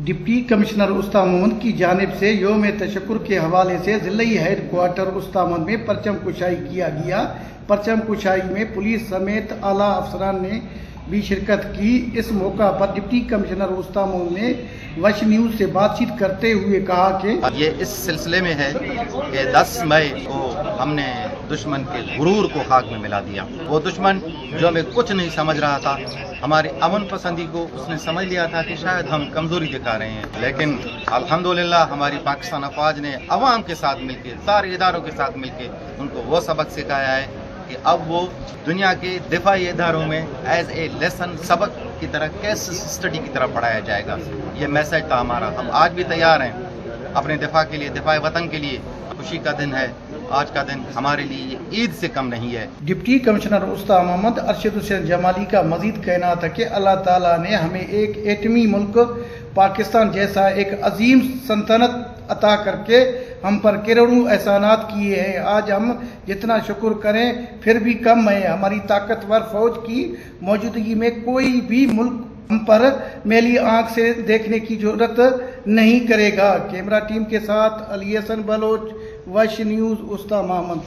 Deputy commissioner استا محمد کی جانب سے یوم تشکر کے حوالے سے ضلعی ہیڈ کوارٹر استا محمد میں پرچم کشائی کیا گیا۔ پرچم کشائی میں پولیس سمیت اعلیٰ افسران نے بھی شرکت کی۔ اس موقع پر ڈپٹی کمشنر استا محمد نے وش نیوز سے بات چیت کرتے ہوئے کہا کہ یہ اس سلسلے میں ہے کہ 10 مئی کو ہم نے دشمن کے غرور کو خاک میں ملا دیا۔ وہ دشمن جو ہمیں کچھ نہیں سمجھ رہا تھا، ہماری امن پسندی کو اس نے سمجھ لیا تھا کہ شاید ہم کمزوری دکھا رہے ہیں، لیکن الحمدللہ ہماری پاکستان افواج نے عوام کے ساتھ مل کے، سارے اداروں کے ساتھ مل کے ان کو وہ سبق سکھایا ہے کہ اب وہ دنیا کے دفاعی اداروں میں ایز اے لیسن سبق کی طرح کیس اسٹڈی کی طرح پڑھایا جائے گا۔ یہ میسج تھا ہمارا۔ ہم آج بھی تیار ہیں اپنے دفاع کے لیے، دفاع وطن کے لیے۔ خوشی کا دن ہے آج کا دن، ہمارے لیے عید سے کم نہیں ہے۔ ڈپٹی کمشنر استا محمد ارشد حسین جمالی کا مزید کہنا تھا کہ اللہ تعالیٰ نے ہمیں ایک ایٹمی ملک پاکستان جیسا ایک عظیم سلطنت عطا کر کے ہم پر کروڑوں احسانات کیے ہیں۔ آج ہم جتنا شکر کریں پھر بھی کم ہے۔ ہماری طاقتور فوج کی موجودگی میں کوئی بھی ملک ہم پر میلی آنکھ سے دیکھنے کی ضرورت نہیں کرے گا۔ کیمرہ ٹیم کے ساتھ علی حسن بلوچ، وش نیوز، استا محمد۔